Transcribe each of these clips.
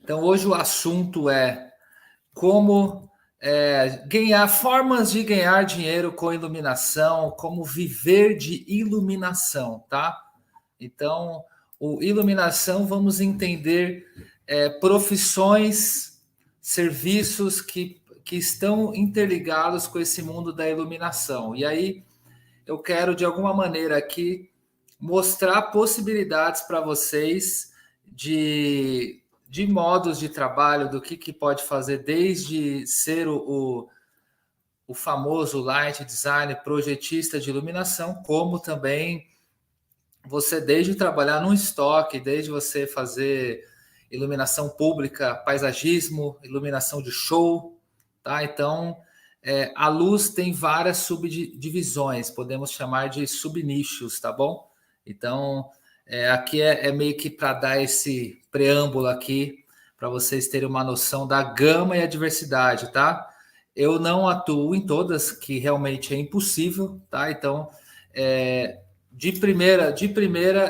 Então, hoje o assunto é como ganhar formas de ganhar dinheiro com iluminação, como viver de iluminação, tá? Então, o iluminação, vamos entender profissões, serviços que estão interligados com esse mundo da iluminação. E aí, eu quero, de alguma maneira, aqui mostrar possibilidades para vocês de modos de trabalho, do que pode fazer, desde ser o famoso light design, projetista de iluminação, como também você, desde trabalhar num estoque, desde você fazer iluminação pública, paisagismo, iluminação de show, tá? Então, a luz tem várias subdivisões, podemos chamar de subnichos, tá bom? Então, aqui é meio que para dar esse preâmbulo aqui, para vocês terem uma noção da gama e a diversidade, tá? Eu não atuo em todas, que realmente é impossível, tá? Então, de primeira,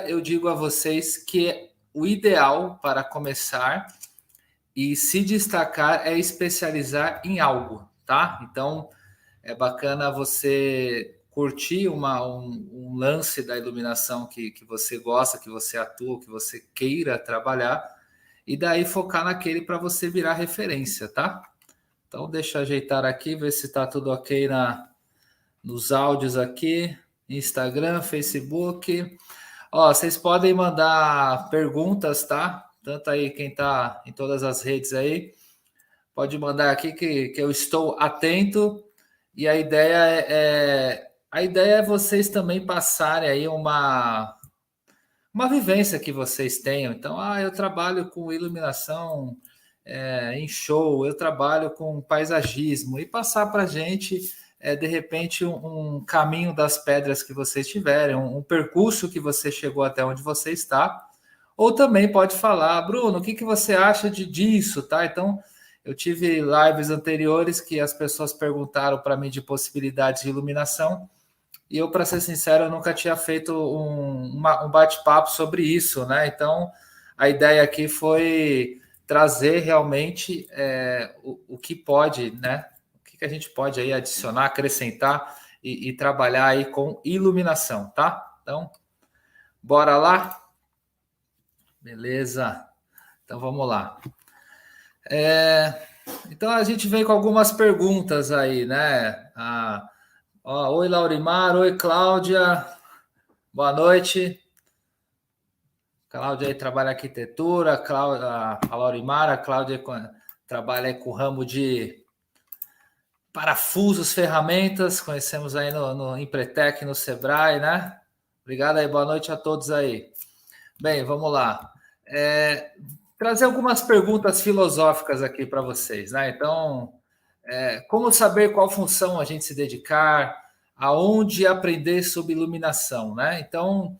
eu digo a vocês que o ideal para começar e se destacar é especializar em algo, tá? Então, é bacana você curtir um lance da iluminação que você gosta, que você atua, que você queira trabalhar, e daí focar naquele para você virar referência, tá? Então, deixa eu ajeitar aqui, ver se está tudo ok nos áudios aqui, Instagram, Facebook. Ó, vocês podem mandar perguntas, tá? Tanto aí quem está em todas as redes aí, pode mandar aqui que eu estou atento. E a ideia é vocês também passarem aí uma vivência que vocês tenham. Então, eu trabalho com iluminação em show, eu trabalho com paisagismo, e passar para a gente, de repente, um caminho das pedras que vocês tiverem, um percurso que você chegou até onde você está. Ou também pode falar, Bruno, o que você acha disso, tá? Então, eu tive lives anteriores que as pessoas perguntaram para mim de possibilidades de iluminação, e eu, para ser sincero, eu nunca tinha feito um bate-papo sobre isso, né? Então, a ideia aqui foi trazer realmente o que pode, né? O que a gente pode aí adicionar, acrescentar e trabalhar aí com iluminação, tá? Então, bora lá? Beleza. Então, vamos lá. Então, a gente vem com algumas perguntas aí, né? Oi, Laurimar. Oi, Cláudia. Boa noite. Cláudia aí trabalha em arquitetura, a Laurimara, a Cláudia trabalha aí com o ramo de parafusos, ferramentas, conhecemos aí no Empretec, no Sebrae, né? Obrigado aí, boa noite a todos aí. Bem, vamos lá. Trazer algumas perguntas filosóficas aqui para vocês, né? Então, como saber qual função a gente se dedicar, aonde aprender sobre iluminação, né? Então,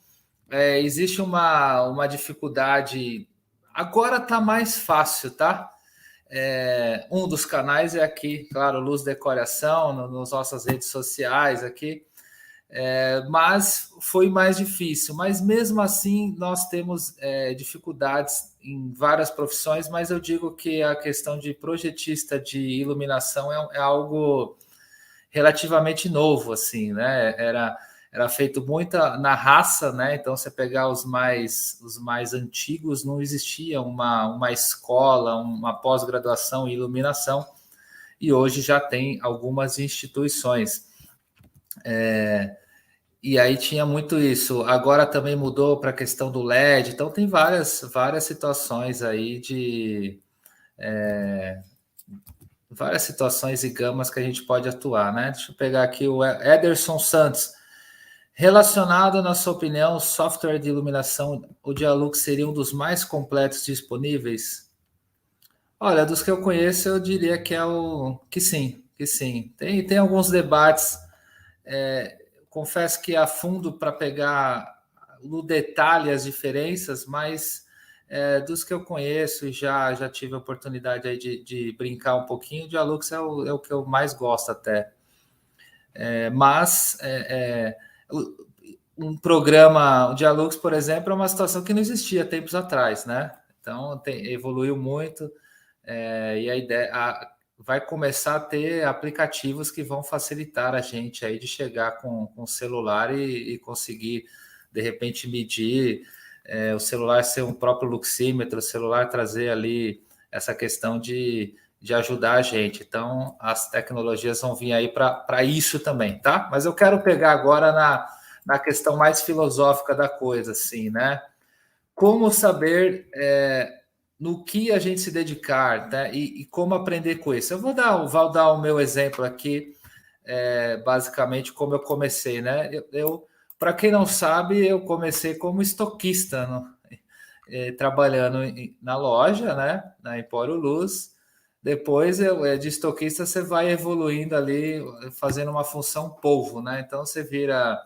existe uma dificuldade. Agora está mais fácil, tá? Um dos canais é aqui, claro, Luz Decoração, nas nossas redes sociais aqui. Mas foi mais difícil. Mas mesmo assim, nós temos dificuldades em várias profissões, mas eu digo que a questão de projetista de iluminação é algo relativamente novo, assim, né? Era feito muita na raça, né? Então, você pegar os mais antigos, não existia uma escola, uma pós-graduação em iluminação, e hoje já tem algumas instituições. E aí tinha muito isso. Agora também mudou para a questão do LED, então tem várias situações aí várias situações e gamas que a gente pode atuar, né? Deixa eu pegar aqui o Ederson Santos. Relacionado, na sua opinião, o software de iluminação, o Dialux seria um dos mais completos disponíveis? Olha, dos que eu conheço, eu diria que sim, que sim. Tem alguns debates, confesso que a fundo para pegar no detalhe as diferenças, mas dos que eu conheço e já tive a oportunidade aí de brincar um pouquinho, o Dialux é o que eu mais gosto até. Mas um programa, o Dialux, por exemplo, é uma situação que não existia tempos atrás, né? Então, evoluiu muito, e a ideia vai começar a ter aplicativos que vão facilitar a gente aí de chegar com o celular e conseguir, de repente, medir, o celular ser um próprio luxímetro, o celular trazer ali essa questão de ajudar a gente. Então, as tecnologias vão vir aí para isso também, tá? Mas eu quero pegar agora na questão mais filosófica da coisa, assim, né? Como saber no que a gente se dedicar, tá? E como aprender com isso. Vou dar o meu exemplo aqui, basicamente como eu comecei, né? Para quem não sabe, eu comecei como estoquista, trabalhando na loja, né? Na Empório Luz. Depois, de estoquista, você vai evoluindo ali, fazendo uma função polvo, né? Então, você vira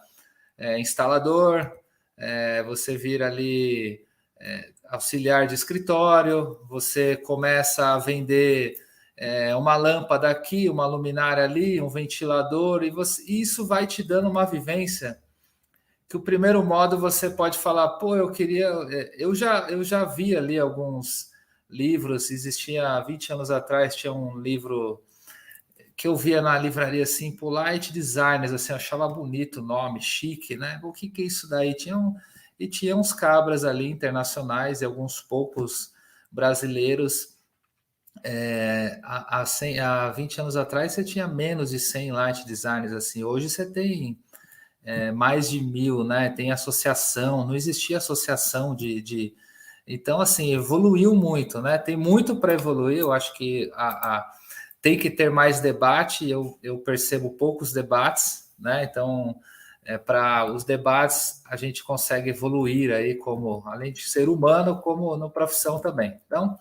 instalador, você vira ali auxiliar de escritório, você começa a vender uma lâmpada aqui, uma luminária ali, um ventilador, isso vai te dando uma vivência que o primeiro modo você pode falar, pô, eu já vi ali alguns livros, existia há 20 anos atrás, tinha um livro que eu via na livraria assim, por Light Designers, assim, eu achava bonito o nome, chique, né? O que é isso daí? Tinha uns cabras ali internacionais e alguns poucos brasileiros. Há 20 anos atrás você tinha menos de 100 light designers assim. Hoje você tem mais de 1.000, né? Tem associação, não existia associação Então, assim, evoluiu muito, né? Tem muito para evoluir. Eu acho que tem que ter mais debate. Eu percebo poucos debates, né? Então, para os debates, a gente consegue evoluir aí, como além de ser humano, como na profissão também. Então,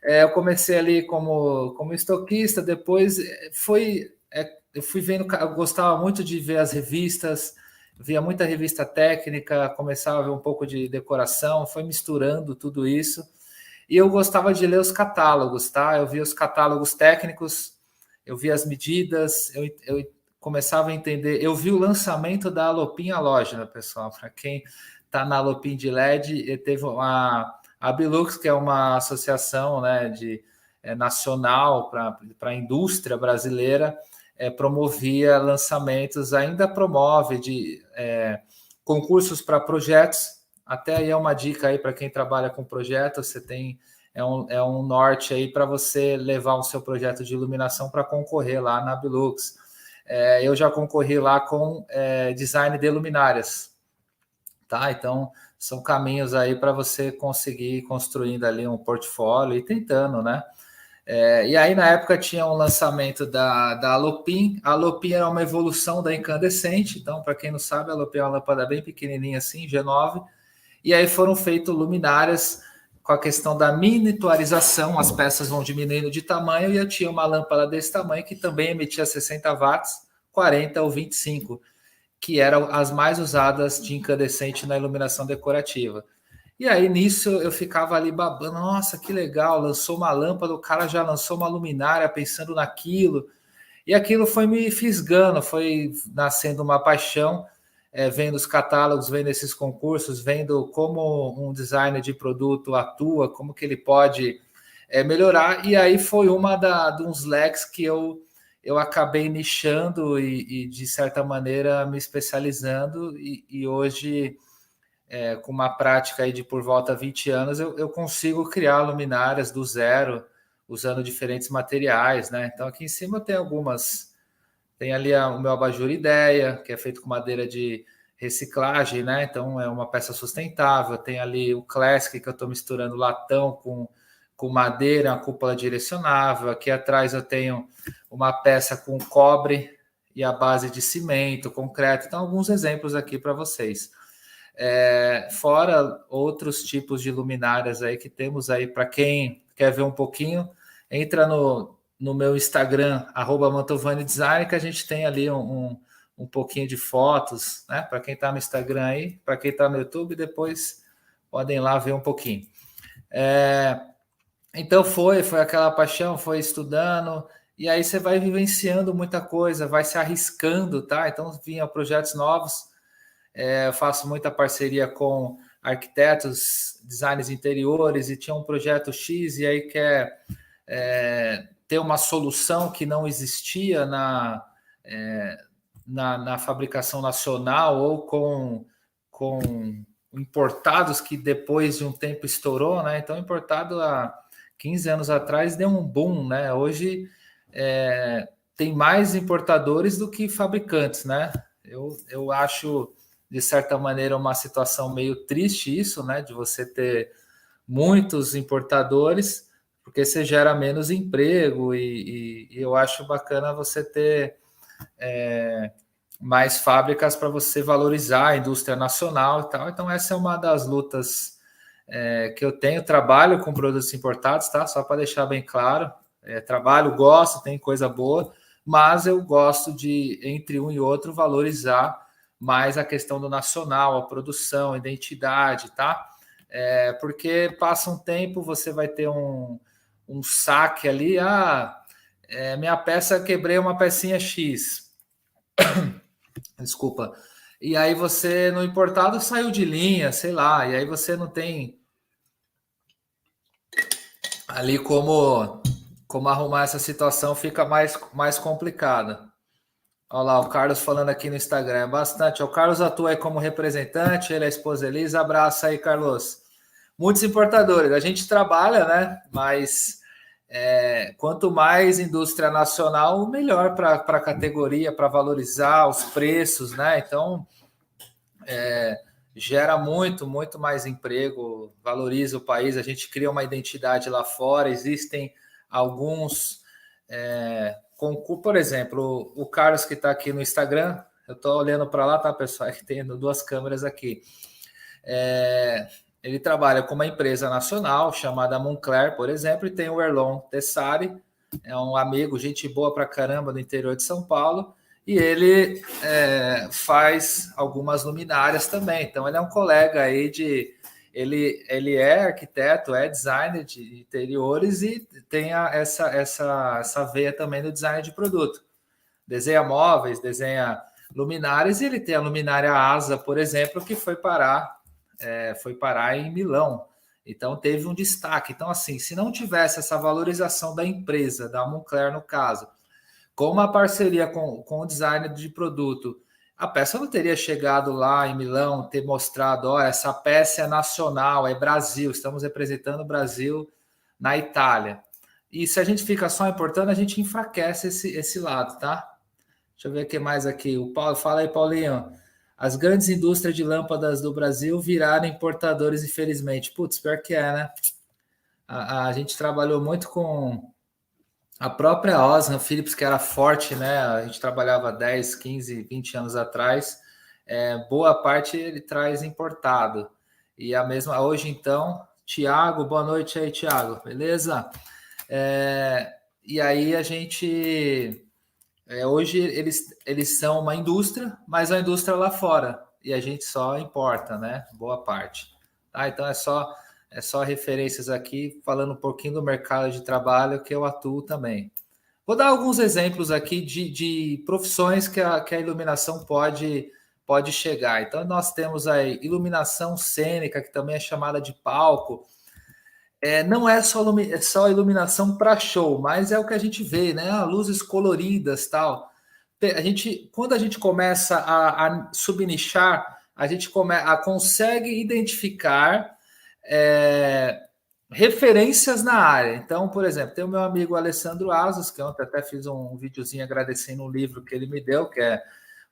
eu comecei ali como estoquista, depois eu fui vendo, eu gostava muito de ver as revistas, via muita revista técnica, começava a ver um pouco de decoração, foi misturando tudo isso. E eu gostava de ler os catálogos, tá? Eu via os catálogos técnicos, eu via as medidas, eu começava a entender. Eu vi o lançamento da Alopim Halógena, pessoal. Para quem está na Alopim de LED, teve a Bilux, que é uma associação, né, nacional para a indústria brasileira, promovia lançamentos, ainda promove concursos para projetos. Até aí é uma dica aí para quem trabalha com projetos, você tem um norte aí para você levar o seu projeto de iluminação para concorrer lá na Bilux. Eu já concorri lá com design de luminárias, tá? Então, são caminhos aí para você conseguir ir construindo ali um portfólio e tentando, né? E aí, na época, tinha um lançamento da Alopim. A Alopim era uma evolução da incandescente. Então, para quem não sabe, a Alopim é uma lâmpada bem pequenininha assim, G9. E aí foram feitas luminárias com a questão da miniaturização. As peças vão diminuindo de tamanho e eu tinha uma lâmpada desse tamanho que também emitia 60 watts, 40 ou 25, que eram as mais usadas de incandescente na iluminação decorativa. E aí, nisso, eu ficava ali babando. Nossa, que legal, lançou uma lâmpada, o cara já lançou uma luminária pensando naquilo. E aquilo foi me fisgando, foi nascendo uma paixão, vendo os catálogos, vendo esses concursos, vendo como um designer de produto atua, como que ele pode melhorar. E aí foi de uns leques que eu acabei nichando e, de certa maneira, me especializando. E hoje, com uma prática aí de por volta de 20 anos, eu consigo criar luminárias do zero, usando diferentes materiais, né? Então, aqui em cima tem algumas. Tem ali o meu abajur Ideia, que é feito com madeira de reciclagem, né? Então, é uma peça sustentável. Tem ali o Classic, que eu estou misturando latão com madeira, uma cúpula direcionável. Aqui atrás eu tenho uma peça com cobre e a base de cimento, concreto. Então, alguns exemplos aqui para vocês. Fora outros tipos de luminárias aí que temos aí, para quem quer ver um pouquinho, entra no meu Instagram, @mantovani_design, que a gente tem ali um pouquinho de fotos, né? Para quem está no Instagram aí, para quem está no YouTube, depois podem lá ver um pouquinho. Então foi aquela paixão, foi estudando, e aí você vai vivenciando muita coisa, vai se arriscando, tá? Então vinha projetos novos. Eu faço muita parceria com arquitetos, designers interiores, e tinha um projeto X, e aí quer ter uma solução que não existia na fabricação nacional, ou com importados, que depois de um tempo estourou, né? Então, importado há 15 anos atrás deu um boom, né? Hoje tem mais importadores do que fabricantes, né? Eu acho, de certa maneira, uma situação meio triste isso, né? De você ter muitos importadores, porque você gera menos emprego, e eu acho bacana você ter mais fábricas para você valorizar a indústria nacional e tal. Então, essa é uma das lutas que eu tenho. Trabalho com produtos importados, tá? Só para deixar bem claro. Trabalho, gosto, tem coisa boa, mas eu gosto de, entre um e outro, valorizar mais a questão do nacional, a produção, a identidade, tá? Porque passa um tempo, você vai ter um saque ali, minha peça, quebrei uma pecinha X, desculpa, e aí você, no importado, saiu de linha, sei lá, e aí você não tem ali como arrumar essa situação, fica mais complicada. Olha lá, o Carlos falando aqui no Instagram, bastante. O Carlos atua aí como representante, ele é a esposa Elisa. Abraço aí, Carlos. Muitos importadores, a gente trabalha, né? Mas quanto mais indústria nacional, melhor para a categoria, para valorizar os preços, né? Então, gera muito mais emprego, valoriza o país, a gente cria uma identidade lá fora. Existem alguns concursos, por exemplo, o Carlos que está aqui no Instagram, eu estou olhando para lá, tá, pessoal? É que tem duas câmeras aqui. Ele trabalha com uma empresa nacional chamada Moncler, por exemplo, e tem o Erlon Tessari, é um amigo, gente boa pra caramba, do interior de São Paulo, e ele faz algumas luminárias também. Então, ele é um colega aí ele é arquiteto, é designer de interiores, e tem essa veia também do design de produto. Desenha móveis, desenha luminárias, e ele tem a luminária Asa, por exemplo, que foi parar em Milão. Então, teve um destaque. Então, assim, se não tivesse essa valorização da empresa, da Moncler no caso, com uma parceria com o designer de produto, a peça não teria chegado lá em Milão, ter mostrado, ó, essa peça é nacional, é Brasil, estamos representando o Brasil na Itália. E se a gente fica só importando, a gente enfraquece esse lado, tá? Deixa eu ver o que mais aqui. O Paulo, fala aí, Paulinho. As grandes indústrias de lâmpadas do Brasil viraram importadores, infelizmente. Putz, pior que é, né? A gente trabalhou muito com a própria Osram Philips, que era forte, né? A gente trabalhava 10, 15, 20 anos atrás. Boa parte ele traz importado. E a mesma hoje, então, Tiago, boa noite aí, Tiago, beleza? E aí a gente hoje eles são uma indústria, mas a indústria lá fora, e a gente só importa, né? Boa parte. Tá? Então é só referências aqui, falando um pouquinho do mercado de trabalho que eu atuo também. Vou dar alguns exemplos aqui de profissões que a iluminação pode chegar. Então, nós temos aí iluminação cênica, que também é chamada de palco. Não é só iluminação para show, mas é o que a gente vê, né? Luzes coloridas, tal. Quando a gente começa a subnichar, a gente consegue identificar referências na área. Então, por exemplo, tem o meu amigo Alessandro Asos, que ontem até fiz um videozinho agradecendo um livro que ele me deu, que é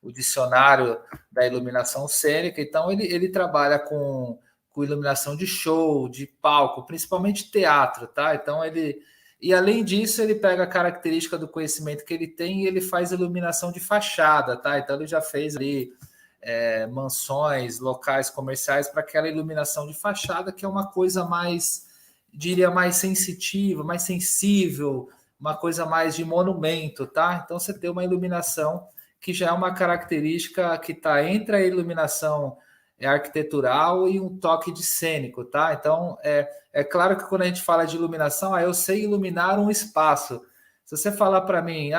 o Dicionário da Iluminação Cênica. Então, ele trabalha com iluminação de show, de palco, principalmente teatro, tá? Então, e além disso, ele pega a característica do conhecimento que ele tem e ele faz iluminação de fachada, tá? Então, ele já fez ali mansões, locais comerciais, para aquela iluminação de fachada, que é uma coisa mais, diria, mais sensitiva, mais sensível, uma coisa mais de monumento, tá? Então, você tem uma iluminação que já é uma característica que está entre a iluminação arquitetural e um toque de cênico, tá? Então, é claro que quando a gente fala de iluminação, eu sei iluminar um espaço. Se você falar para mim,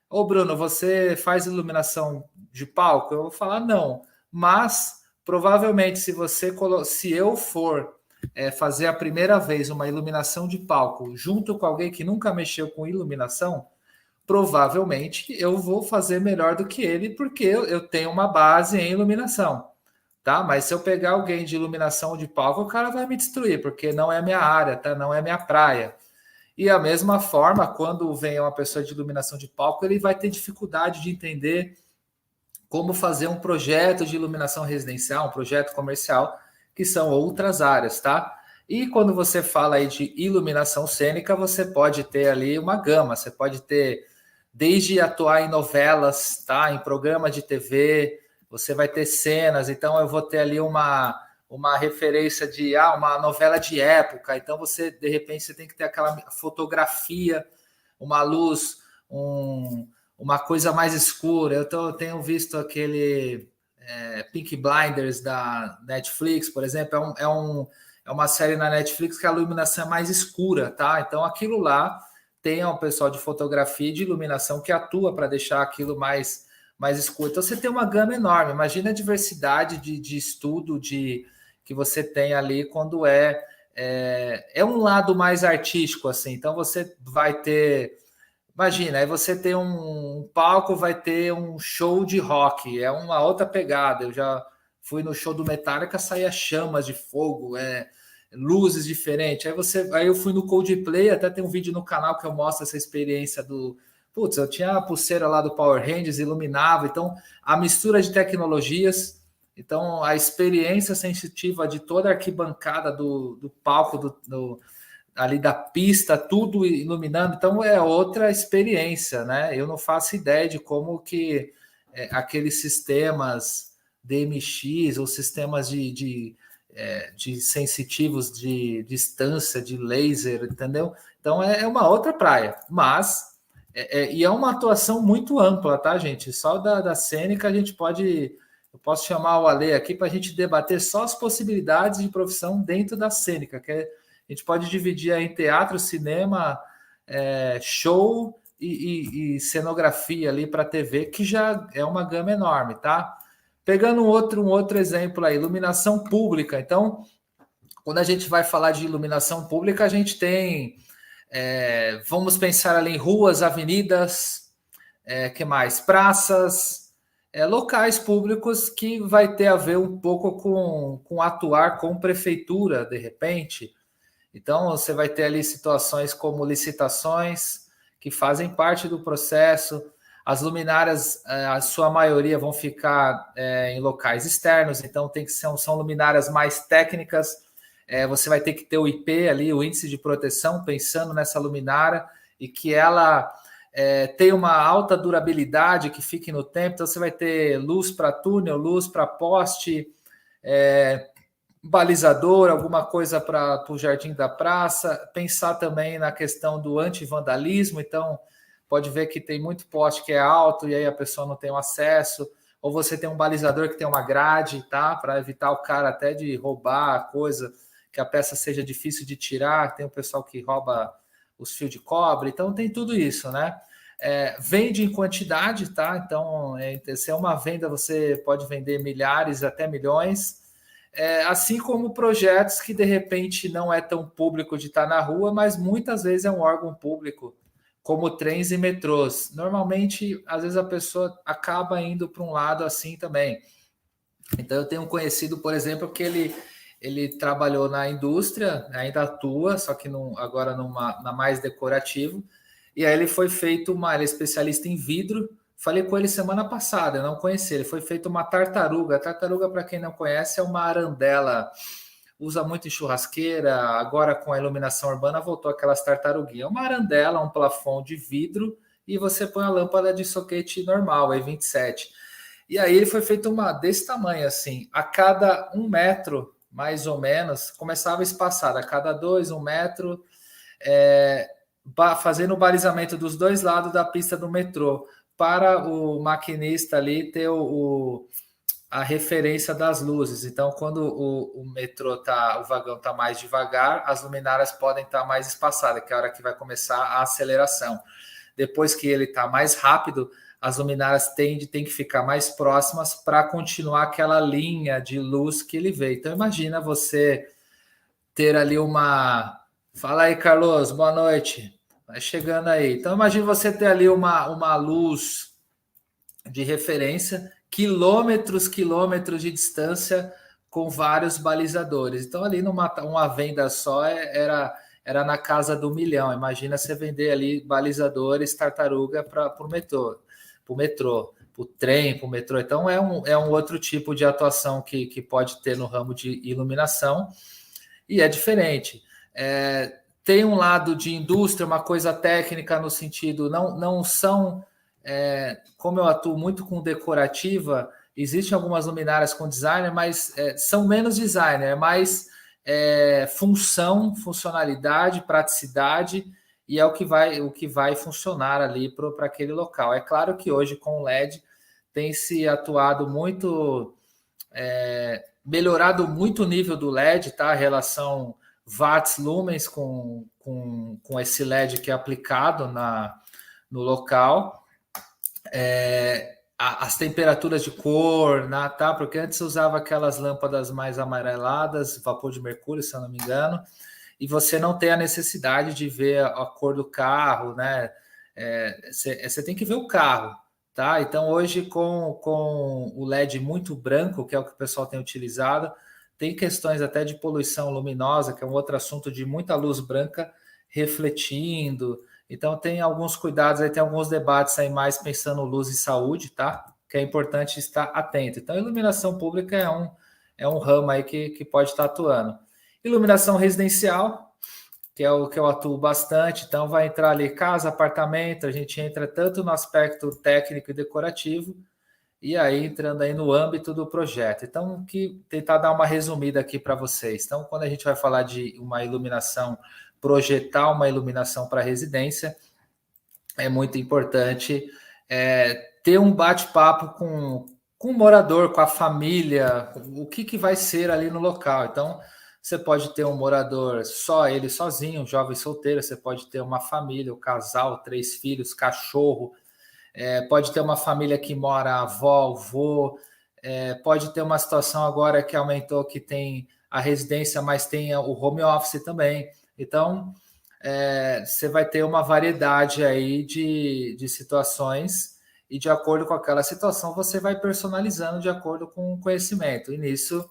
ô Bruno, você faz iluminação de palco? Eu vou falar não, mas provavelmente se eu for fazer a primeira vez uma iluminação de palco junto com alguém que nunca mexeu com iluminação, provavelmente eu vou fazer melhor do que ele, porque eu tenho uma base em iluminação, tá? Mas se eu pegar alguém de iluminação de palco, o cara vai me destruir, porque não é minha área, tá? Não é minha praia. E a mesma forma, quando vem uma pessoa de iluminação de palco, ele vai ter dificuldade de entender como fazer um projeto de iluminação residencial, um projeto comercial, que são outras áreas, tá? E quando você fala aí de iluminação cênica, você pode ter ali uma gama, você pode ter desde atuar em novelas, tá? Em programa de TV, você vai ter cenas, então eu vou ter ali uma referência de uma novela de época, então você, de repente, você tem que ter aquela fotografia, uma luz, uma coisa mais escura. Eu tenho visto aquele Pink Blinders da Netflix, por exemplo, é uma série na Netflix que a iluminação é mais escura, tá? Então aquilo lá tem um pessoal de fotografia e de iluminação que atua para deixar aquilo mais escuro. Então você tem uma gama enorme. Imagina a diversidade de estudo que você tem ali quando é um lado mais artístico, assim. Então você vai ter, imagina, aí você tem um palco, vai ter um show de rock, é uma outra pegada. Eu já fui no show do Metallica, saía chamas de fogo, luzes diferentes. Aí eu fui no Coldplay, até tem um vídeo no canal que eu mostro essa experiência do. Putz, eu tinha a pulseira lá do Power Rangers, iluminava. Então, a mistura de tecnologias. Então, a experiência sensitiva de toda a arquibancada do palco, ali da pista, tudo iluminando. Então, é outra experiência, né? Eu não faço ideia de como que aqueles sistemas DMX ou sistemas de sensitivos de distância, de laser, entendeu? Então, é uma outra praia, mas e é uma atuação muito ampla, tá, gente? Só da cênica a gente pode. Eu posso chamar o Ale aqui para a gente debater só as possibilidades de profissão dentro da cênica, que a gente pode dividir em teatro, cinema, show e cenografia ali para TV, que já é uma gama enorme, tá? Pegando um outro exemplo aí, iluminação pública. Então, quando a gente vai falar de iluminação pública, a gente tem, vamos pensar ali em ruas, avenidas, que mais? Praças, locais públicos que vai ter a ver um pouco com atuar com prefeitura, de repente. Então, você vai ter ali situações como licitações, que fazem parte do processo. As luminárias, a sua maioria, vão ficar em locais externos, então são luminárias mais técnicas. Você vai ter que ter o IP ali, o índice de proteção, pensando nessa luminária, e que ela tem uma alta durabilidade, que fique no tempo. Então, você vai ter luz para túnel, luz para poste, balizador, alguma coisa para o jardim da praça. Pensar também na questão do anti-vandalismo. Então, pode ver que tem muito poste que é alto e aí a pessoa não tem o acesso. Ou você tem um balizador que tem uma grade, tá? Para evitar o cara até de roubar a coisa, que a peça seja difícil de tirar. Tem o pessoal que rouba os fios de cobre. Então, tem tudo isso, né? Vende em quantidade, tá? Então, se é uma venda, você pode vender milhares até milhões. Assim como projetos que, de repente, não é tão público de estar na rua, mas muitas vezes é um órgão público, como trens e metrôs. Normalmente, às vezes, a pessoa acaba indo para um lado assim também. Então, eu tenho um conhecido, por exemplo, que ele trabalhou na indústria, ainda atua, só que agora na mais decorativo, e aí ele foi feito ele é especialista em vidro. Falei com ele semana passada, eu não conheci. Ele foi feito uma tartaruga. A tartaruga, para quem não conhece, é uma arandela. Usa muito em churrasqueira. Agora, com a iluminação urbana, voltou aquelas tartaruguinhas. Uma arandela, um plafond de vidro, e você põe a lâmpada de soquete normal, aí 27. E aí ele foi feito uma desse tamanho, assim. A cada 1 metro, mais ou menos, começava espaçada. A cada 2, 1 metro, fazendo o balizamento dos dois lados da pista do metrô, para o maquinista ali ter a referência das luzes. Então, quando o metrô o vagão está mais devagar, as luminárias podem estar mais espaçadas, que é a hora que vai começar a aceleração. Depois que ele está mais rápido, as luminárias têm que ficar mais próximas para continuar aquela linha de luz que ele vê. Então, imagina você ter ali uma... Fala aí, Carlos, boa noite. Vai chegando aí. Então, imagina você ter ali uma luz de referência, quilômetros de distância, com vários balizadores. Então, ali uma venda só era na casa do 1 milhão. Imagina você vender ali balizadores tartaruga para o metrô, para o trem, para o metrô. Então, é um outro tipo de atuação que pode ter no ramo de iluminação, e é diferente. Tem um lado de indústria, uma coisa técnica no sentido, não são... como eu atuo muito com decorativa, existem algumas luminárias com designer, mas são menos designer, é mais funcionalidade, praticidade, e é o que vai funcionar ali para aquele local. É claro que hoje com o LED tem se atuado muito, melhorado muito o nível do LED, tá? A relação watts lumens com esse LED que é aplicado no local. As temperaturas de cor, tá? Porque antes usava aquelas lâmpadas mais amareladas, vapor de mercúrio, se eu não me engano, e você não tem a necessidade de ver a cor do carro, né? Você tem que ver o carro, tá? Então, hoje, com o LED muito branco, que é o que o pessoal tem utilizado, tem questões até de poluição luminosa, que é um outro assunto de muita luz branca refletindo. Então, tem alguns cuidados, aí tem alguns debates aí mais pensando luz e saúde, tá? Que é importante estar atento. Então, iluminação pública é um ramo aí que pode estar atuando. Iluminação residencial, que é o que eu atuo bastante. Então, vai entrar ali casa, apartamento, a gente entra tanto no aspecto técnico e decorativo, e aí entrando aí no âmbito do projeto. Então, tentar dar uma resumida aqui para vocês. Então, quando a gente vai falar de uma iluminação, projetar uma iluminação para residência, é muito importante ter um bate-papo com o morador, com a família, o que vai ser ali no local. Então, você pode ter um morador só ele sozinho, um jovem solteiro, você pode ter uma família, um casal, 3 filhos, cachorro, pode ter uma família que mora avó, avô, pode ter uma situação agora que aumentou, que tem a residência, mas tem o home office também. Então, você vai ter uma variedade aí de situações, e de acordo com aquela situação, você vai personalizando de acordo com o conhecimento. E nisso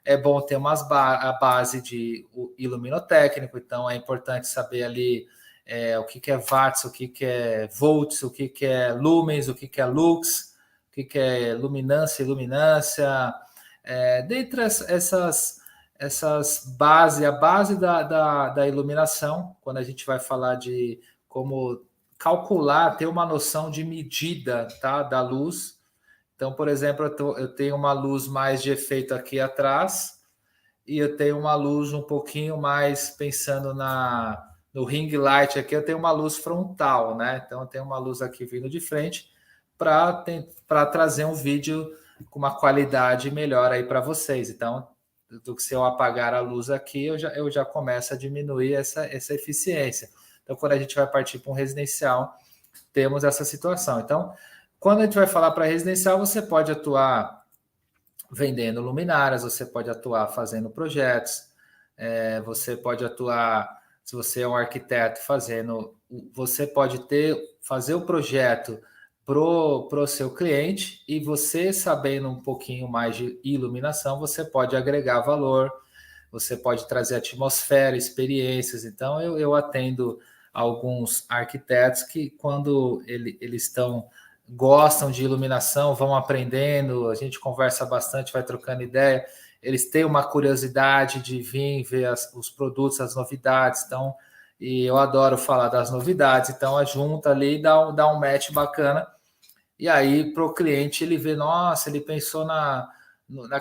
é bom ter a base de iluminotécnico, então é importante saber ali o que é watts, o que é volts, o que é lumens, o que é lux, o que é luminância, iluminância, dentre essas bases, a base da iluminação, quando a gente vai falar de como calcular, ter uma noção de medida, tá, da luz. Então, por exemplo, eu tenho uma luz mais de efeito aqui atrás, e eu tenho uma luz um pouquinho mais pensando no ring light aqui, eu tenho uma luz frontal, né? Então, eu tenho uma luz aqui vindo de frente para trazer um vídeo com uma qualidade melhor aí para vocês. Então, do que se eu apagar a luz aqui, eu já começo a diminuir essa eficiência. Então, quando a gente vai partir para um residencial, temos essa situação. Então, quando a gente vai falar para residencial, você pode atuar vendendo luminárias, você pode atuar fazendo projetos, você pode atuar, se você é um arquiteto, você pode fazer o projeto pro seu cliente, e você sabendo um pouquinho mais de iluminação, você pode agregar valor, você pode trazer atmosfera, experiências. Então, eu atendo alguns arquitetos que, quando eles gostam de iluminação, vão aprendendo, a gente conversa bastante, vai trocando ideia, eles têm uma curiosidade de vir ver os produtos, as novidades, então, e eu adoro falar das novidades, então a junta ali dá um match bacana, e aí para o cliente ele vê, nossa, ele pensou na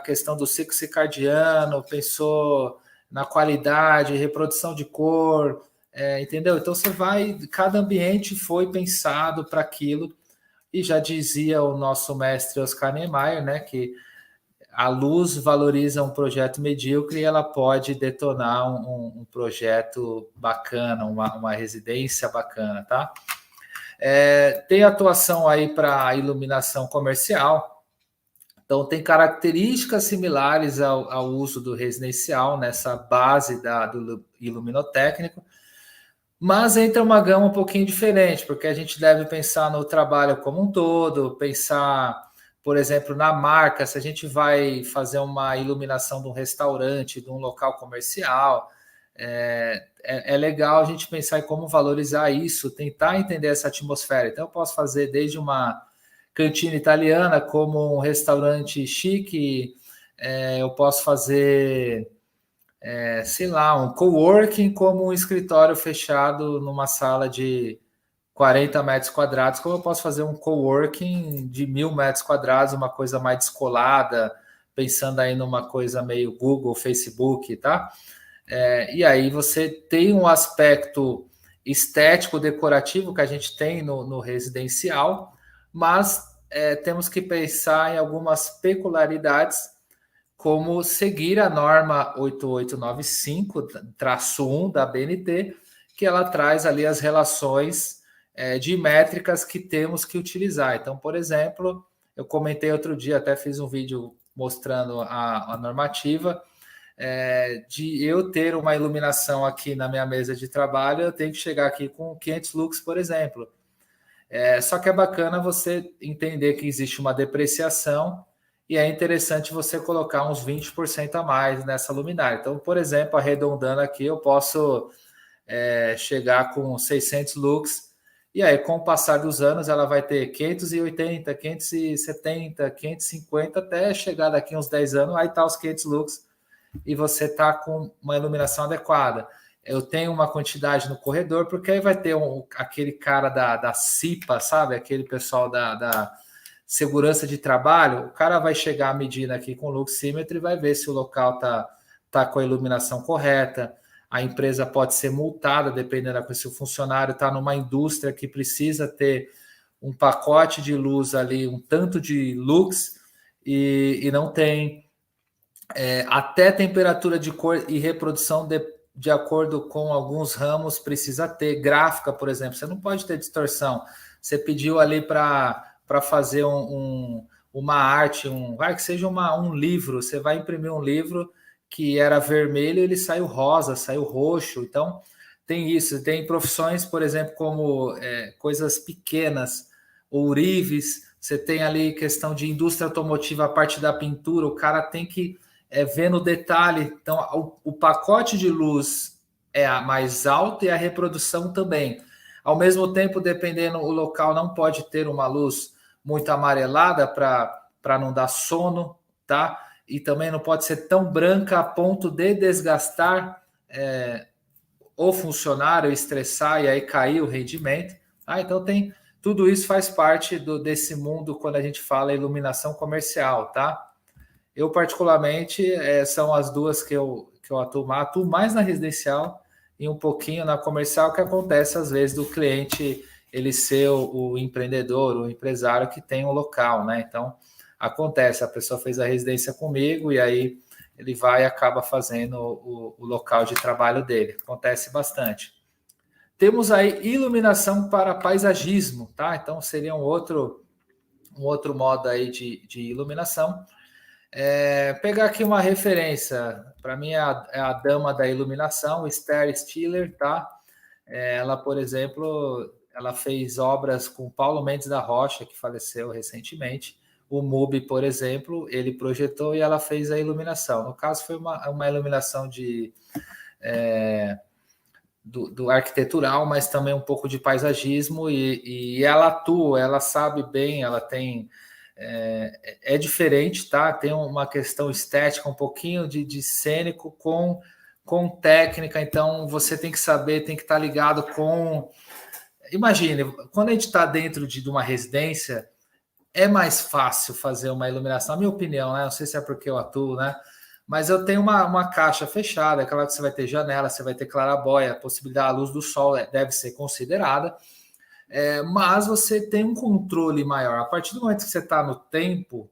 questão do ciclo circadiano, pensou na qualidade, reprodução de cor, entendeu? Então cada ambiente foi pensado para aquilo, e já dizia o nosso mestre Oscar Niemeyer, né, que a luz valoriza um projeto medíocre e ela pode detonar um projeto bacana, uma residência bacana, tá? Tem atuação aí para iluminação comercial, então tem características similares ao uso do residencial, nessa base do iluminotécnico, mas entra uma gama um pouquinho diferente, porque a gente deve pensar no trabalho como um todo, pensar, por exemplo, na marca, se a gente vai fazer uma iluminação de um restaurante, de um local comercial, é legal a gente pensar em como valorizar isso, tentar entender essa atmosfera. Então, eu posso fazer desde uma cantina italiana, como um restaurante chique, eu posso fazer, sei lá, um coworking, como um escritório fechado numa sala de 40 metros quadrados, como eu posso fazer um coworking de 1.000 metros quadrados, uma coisa mais descolada, pensando aí numa coisa meio Google, Facebook, tá? E aí você tem um aspecto estético, decorativo que a gente tem no residencial, mas temos que pensar em algumas peculiaridades, como seguir a norma 8895-1 da BNT, que ela traz ali as relações de métricas que temos que utilizar. Então, por exemplo, eu comentei outro dia, até fiz um vídeo mostrando a normativa, de eu ter uma iluminação aqui na minha mesa de trabalho, eu tenho que chegar aqui com 500 lux, por exemplo. Só que é bacana você entender que existe uma depreciação e é interessante você colocar uns 20% a mais nessa luminária. Então, por exemplo, arredondando aqui, eu posso chegar com 600 lux, e aí, com o passar dos anos, ela vai ter 580, 570, 550, até chegar daqui uns 10 anos, aí tá os 500 lux, e você está com uma iluminação adequada. Eu tenho uma quantidade no corredor, porque aí vai ter aquele cara da CIPA, sabe? Aquele pessoal da segurança de trabalho. O cara vai chegar medindo aqui com o luxímetro e vai ver se o local tá com a iluminação correta. A empresa pode ser multada, dependendo se o funcionário está numa indústria que precisa ter um pacote de luz ali, um tanto de lux, e não tem. Até temperatura de cor e reprodução de acordo com alguns ramos precisa ter. Gráfica, por exemplo, você não pode ter distorção. Você pediu ali para fazer uma arte, vai que seja um livro, você vai imprimir um livro que era vermelho, ele saiu rosa, saiu roxo. Então, tem isso. Tem profissões, por exemplo, como coisas pequenas, ourives. Você tem ali questão de indústria automotiva, a parte da pintura, o cara tem que ver no detalhe. Então, o pacote de luz é a mais alta e a reprodução também. Ao mesmo tempo, dependendo, o local não pode ter uma luz muito amarelada para não dar sono, tá? E também não pode ser tão branca a ponto de desgastar o funcionário, estressar e aí cair o rendimento. Tá? Então, tudo isso faz parte desse mundo quando a gente fala iluminação comercial, tá? Eu, particularmente, são as duas que eu atuo mais na residencial e um pouquinho na comercial, que acontece às vezes do cliente ele ser o empreendedor, o empresário que tem um local, né? Então, acontece, a pessoa fez a residência comigo e aí ele vai e acaba fazendo o local de trabalho dele. Acontece bastante. Temos aí iluminação para paisagismo, tá? Então, seria um outro modo aí de iluminação. Pegar aqui uma referência, para mim é a dama da iluminação, Esther Stiller, tá? Ela, por exemplo, ela fez obras com Paulo Mendes da Rocha, que faleceu recentemente. O MUBI, por exemplo, ele projetou e ela fez a iluminação. No caso, foi uma iluminação do arquitetural, mas também um pouco de paisagismo, e ela atua, ela sabe bem, ela tem... É diferente, tá? Tem uma questão estética, um pouquinho de cênico com técnica, então você tem que saber, tem que estar ligado com... Imagine, quando a gente está dentro de uma residência, é mais fácil fazer uma iluminação, na minha opinião, né? Não sei se é porque eu atuo, né? Mas eu tenho uma caixa fechada, aquela que você vai ter janela, você vai ter clarabóia, a possibilidade da luz do sol deve ser considerada, mas você tem um controle maior. A partir do momento que você está no tempo,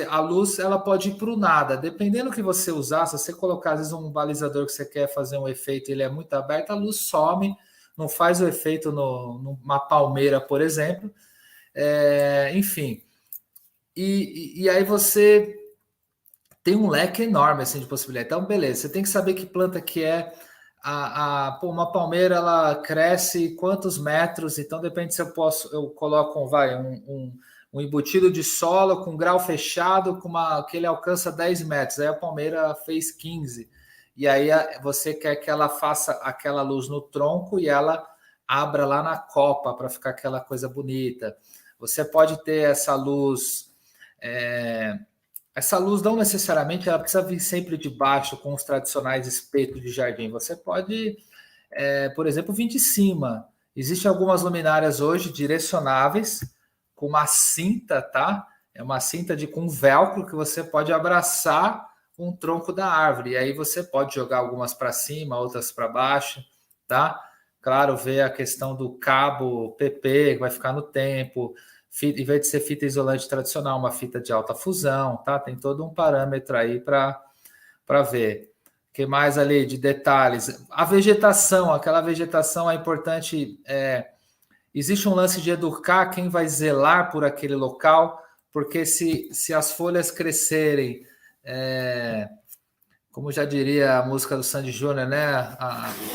a luz ela pode ir para o nada. Dependendo do que você usar, se você colocar às vezes um balizador que você quer fazer um efeito, ele é muito aberto, a luz some, não faz o efeito numa palmeira, por exemplo. Enfim, e aí você tem um leque enorme assim, de possibilidades. Então, beleza, você tem que saber que planta que é. Uma palmeira, ela cresce quantos metros, então depende se eu coloco um embutido de solo com grau fechado, que ele alcança 10 metros, aí a palmeira fez 15, e aí você quer que ela faça aquela luz no tronco e ela abra lá na copa para ficar aquela coisa bonita. Você pode ter essa luz. Essa luz não necessariamente ela precisa vir sempre de baixo com os tradicionais espetos de jardim. Você pode, por exemplo, vir de cima. Existem algumas luminárias hoje direcionáveis com uma cinta, tá? É uma cinta com velcro que você pode abraçar um tronco da árvore. E aí você pode jogar algumas para cima, outras para baixo, tá? Claro, ver a questão do cabo PP, que vai ficar no tempo. Em vez de ser fita isolante tradicional, uma fita de alta fusão, tá? Tem todo um parâmetro aí para ver. O que mais ali de detalhes? A vegetação, aquela vegetação é importante. Existe um lance de educar quem vai zelar por aquele local, porque se as folhas crescerem, como já diria a música do Sandy Júnior, né?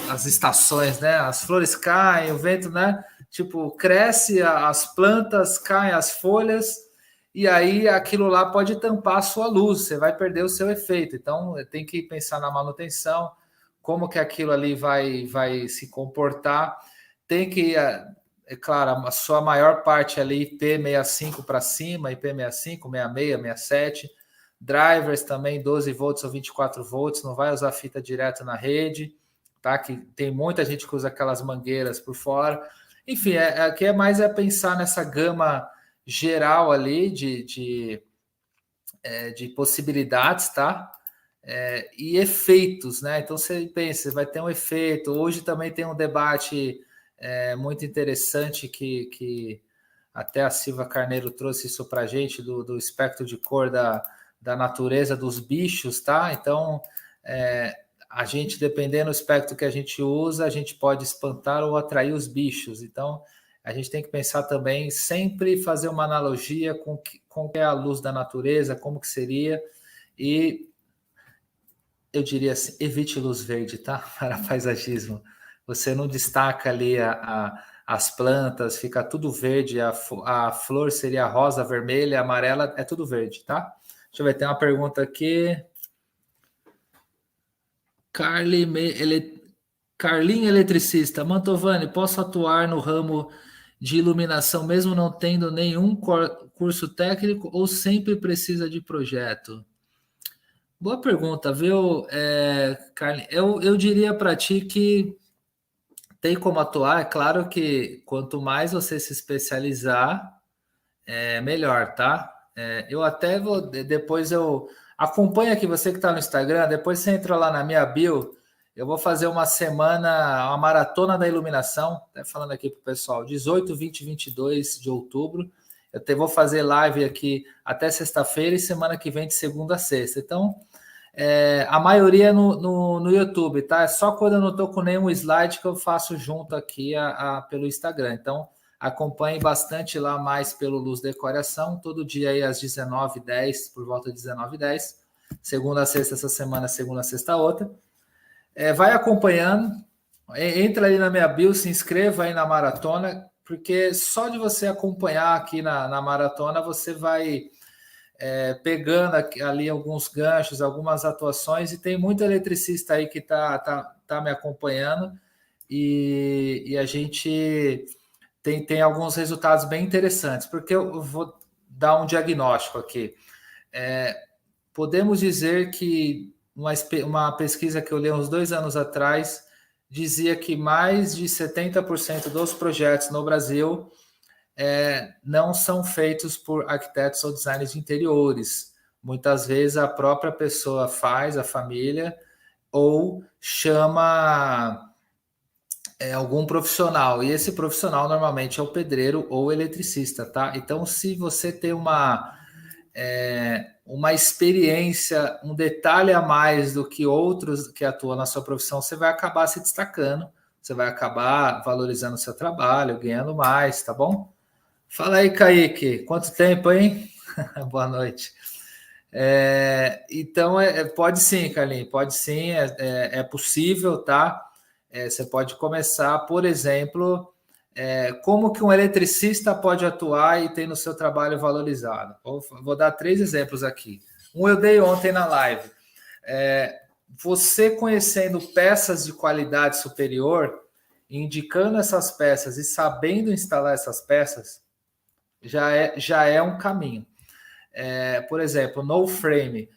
As estações, né? As flores caem, o vento, né? Tipo, cresce as plantas, caem as folhas, e aí aquilo lá pode tampar a sua luz, você vai perder o seu efeito. Então, tem que pensar na manutenção, como que aquilo ali vai se comportar. Tem que, claro, a sua maior parte ali, IP65 para cima, IP65, 66, 67. Drivers também, 12 volts ou 24 volts, não vai usar fita direto na rede, tá? Que tem muita gente que usa aquelas mangueiras por fora. Enfim, aqui mais pensar nessa gama geral ali de possibilidades, tá? E efeitos, né? Então você pensa, vai ter um efeito. Hoje também tem um debate muito interessante que até a Silva Carneiro trouxe isso para a gente, do espectro de cor da natureza dos bichos, tá? Então, a gente, dependendo do espectro que a gente usa, a gente pode espantar ou atrair os bichos. Então, a gente tem que pensar também, sempre fazer uma analogia com que é a luz da natureza, como que seria, e eu diria assim, evite luz verde, tá? Para paisagismo. Você não destaca ali as plantas, fica tudo verde, a flor seria rosa, vermelha, amarela, é tudo verde, tá? Deixa eu ver, tem uma pergunta aqui. Carlinho Eletricista. Mantovani, posso atuar no ramo de iluminação mesmo não tendo nenhum curso técnico ou sempre precisa de projeto? Boa pergunta, viu, Carlinhos? Eu diria para ti que tem como atuar. É claro que quanto mais você se especializar, melhor, tá? Eu até vou, depois eu acompanho aqui você que está no Instagram, depois você entra lá na minha bio, eu vou fazer uma maratona da iluminação, falando aqui para o pessoal, 18, 20 e 22 de outubro, vou fazer live aqui até sexta-feira e semana que vem de segunda a sexta. Então, a maioria no YouTube, tá? É só quando eu não estou com nenhum slide que eu faço junto aqui pelo Instagram. Então, acompanhe bastante lá mais pelo Luz Decoração, todo dia aí às 19h10, por volta de 19h10. Segunda a sexta essa semana, segunda a sexta outra. Vai acompanhando, entra ali na minha bio, se inscreva aí na maratona, porque só de você acompanhar aqui na maratona, você vai pegando ali alguns ganchos, algumas atuações, e tem muito eletricista aí que tá me acompanhando, e a gente tem alguns resultados bem interessantes, porque eu vou dar um diagnóstico aqui. Podemos dizer que uma pesquisa que eu li uns 2 anos atrás dizia que mais de 70% dos projetos no Brasil não são feitos por arquitetos ou designers de interiores. Muitas vezes a própria pessoa faz, a família, ou chama algum profissional, e esse profissional normalmente é o pedreiro ou o eletricista, tá? Então, se você tem uma experiência, um detalhe a mais do que outros que atuam na sua profissão, você vai acabar se destacando, você vai acabar valorizando o seu trabalho, ganhando mais, tá bom? Fala aí, Kaique, quanto tempo, hein? Boa noite. Então, pode sim, Carlinhos, pode sim, é possível, tá? Você pode começar, por exemplo, como que um eletricista pode atuar e ter no seu trabalho valorizado. Vou dar 3 exemplos aqui. Um eu dei ontem na live. Você conhecendo peças de qualidade superior, indicando essas peças e sabendo instalar essas peças, já é um caminho. Por exemplo, no frame.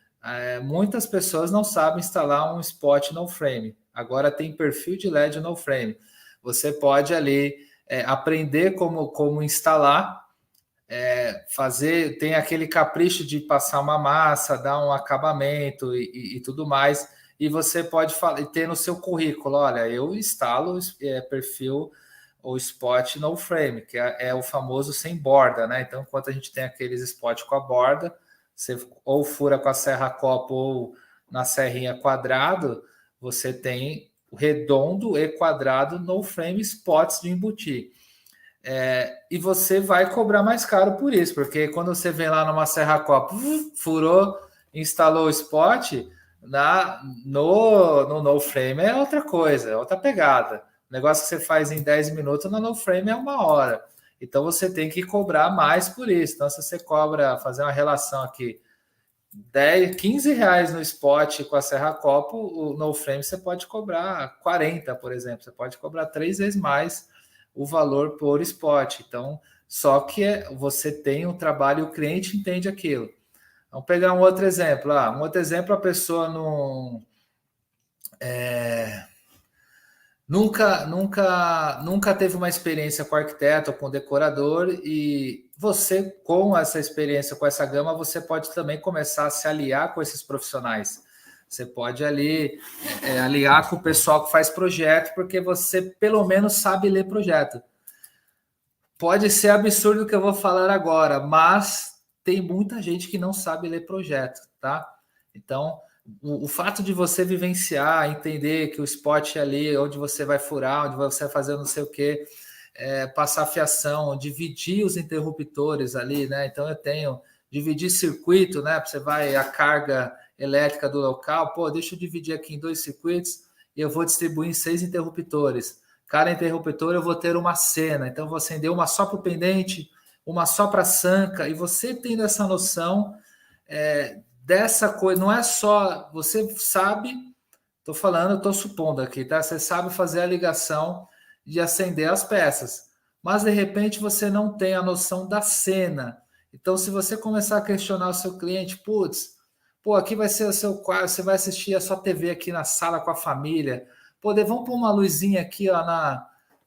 Muitas pessoas não sabem instalar um spot no frame. Agora tem perfil de LED no frame. Você pode ali aprender como instalar, tem aquele capricho de passar uma massa, dar um acabamento e tudo mais. E você pode ter no seu currículo, olha, eu instalo perfil ou spot no frame, que é o famoso sem borda, né? Então, enquanto a gente tem aqueles spot com a borda, você ou fura com a serra copo ou na serrinha quadrado, você tem o redondo e quadrado no frame spots de embutir. E você vai cobrar mais caro por isso, porque quando você vem lá numa serra copo, furou, instalou o spot, no frame é outra coisa, é outra pegada. O negócio que você faz em 10 minutos, no frame é 1 hora. Então você tem que cobrar mais por isso. Então, se você fazer uma relação aqui, 10, 15 reais no spot com a serra copo, o no frame você pode cobrar 40, por exemplo. Você pode cobrar 3 vezes mais o valor por spot. Então, só que você tem um trabalho e o cliente entende aquilo. Vamos pegar um outro exemplo. Um outro exemplo, a pessoa nunca teve uma experiência com arquiteto ou com decorador, e você, com essa experiência, com essa gama, você pode também começar a se aliar com esses profissionais. Você pode ali aliar com o pessoal que faz projeto, porque você pelo menos sabe ler projeto. Pode ser absurdo o que eu vou falar agora, mas tem muita gente que não sabe ler projeto, tá? Então, o fato de você vivenciar, entender que o spot é ali, onde você vai furar, onde você vai fazer não sei o quê, passar fiação, dividir os interruptores ali, né? Então, eu tenho dividir circuito, né? Você vai a carga elétrica do local, deixa eu dividir aqui em 2 circuitos e eu vou distribuir em 6 interruptores. Cada interruptor eu vou ter uma cena, então eu vou acender uma só para o pendente, uma só para a sanca, e você tendo essa noção dessa coisa, não é só, você sabe, estou supondo aqui, tá? Você sabe fazer a ligação de acender as peças, mas de repente você não tem a noção da cena. Então, se você começar a questionar o seu cliente, aqui vai ser o seu quarto, você vai assistir a sua TV aqui na sala com a família, vamos pôr uma luzinha aqui ó,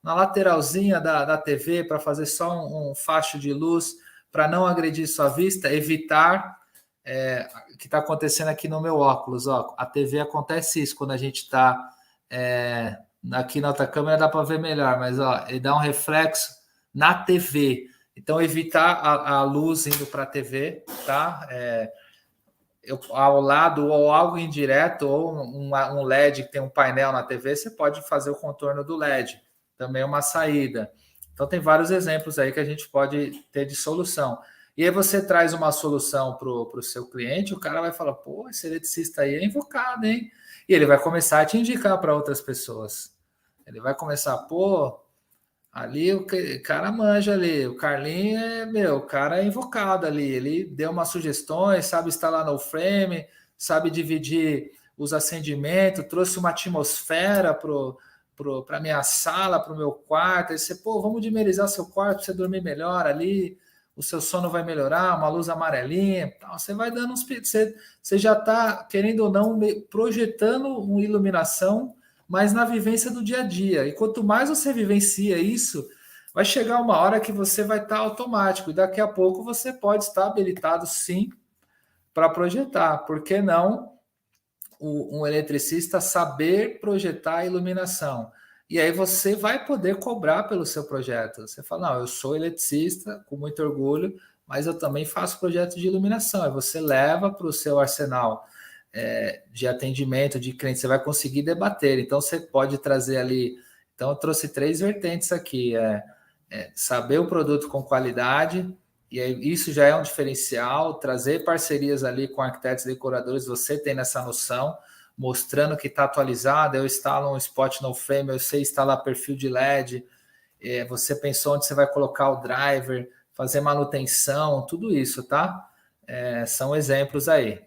na lateralzinha da TV para fazer só um facho de luz para não agredir sua vista, evitar o que está acontecendo aqui no meu óculos. Ó, a TV acontece isso quando a gente está aqui na outra câmera, dá para ver melhor, mas ó, ele dá um reflexo na TV. Então, evitar a luz indo para a TV, tá? Ao lado, ou algo indireto, ou um LED que tem um painel na TV, você pode fazer o contorno do LED. Também é uma saída. Então, tem vários exemplos aí que a gente pode ter de solução. E aí você traz uma solução para o seu cliente, o cara vai falar, esse eletricista aí é invocado, hein? E ele vai começar a te indicar para outras pessoas. Ele vai começar, ali o cara manja ali, o Carlinho o cara é invocado ali, ele deu umas sugestões, sabe instalar no frame, sabe dividir os acendimentos, trouxe uma atmosfera para minha sala, para o meu quarto, aí você, vamos dimerizar seu quarto para você dormir melhor ali, o seu sono vai melhorar, uma luz amarelinha, tal. Você vai dando você já está, querendo ou não, projetando uma iluminação, mas na vivência do dia a dia. E quanto mais você vivencia isso, vai chegar uma hora que você vai estar automático, e daqui a pouco você pode estar habilitado, sim, para projetar. Por que não um eletricista saber projetar a iluminação? E aí você vai poder cobrar pelo seu projeto. Você fala, não, eu sou eletricista, com muito orgulho, mas eu também faço projeto de iluminação. Aí você leva para o seu arsenal de atendimento de cliente, você vai conseguir debater. Então, você pode trazer ali Então, eu trouxe 3 vertentes aqui. Saber o produto com qualidade, e aí isso já é um diferencial, trazer parcerias ali com arquitetos e decoradores, você tem essa noção, mostrando que está atualizado, eu instalo um spot no frame, eu sei instalar perfil de LED, você pensou onde você vai colocar o driver, fazer manutenção, tudo isso, tá? São exemplos aí.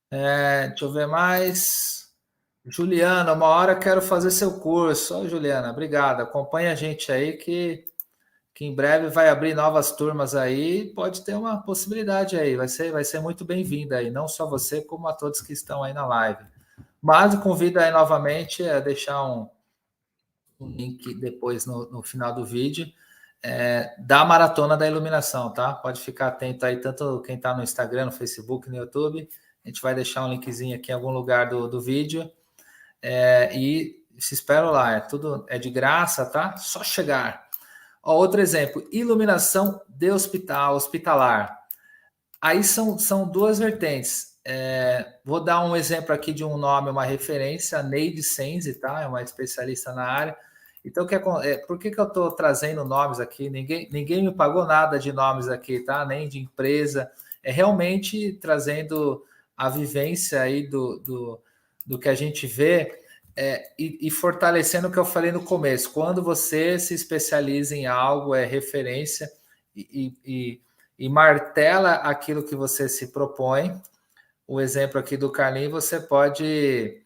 Deixa eu ver mais. Juliana, uma hora quero fazer seu curso. Ô, Juliana, obrigado. Acompanha a gente aí que em breve vai abrir novas turmas aí. Pode ter uma possibilidade aí. Vai ser muito bem-vinda aí. Não só você, como a todos que estão aí na live. Mas convido aí novamente a deixar um link depois no final do vídeo da Maratona da Iluminação, tá? Pode ficar atento aí, tanto quem está no Instagram, no Facebook, no YouTube. A gente vai deixar um linkzinho aqui em algum lugar do vídeo. E se espera lá, tudo é de graça, tá? Só chegar. Outro exemplo, iluminação de hospitalar. Aí são 2 vertentes. Vou dar um exemplo aqui de um nome, uma referência, a Neide Senzi, tá? É uma especialista na área. Então, por que eu estou trazendo nomes aqui? Ninguém me pagou nada de nomes aqui, tá? Nem de empresa. É realmente trazendo a vivência aí do que a gente vê e fortalecendo o que eu falei no começo. Quando você se especializa em algo, é referência e martela aquilo que você se propõe. O exemplo aqui do Carlinhos, você pode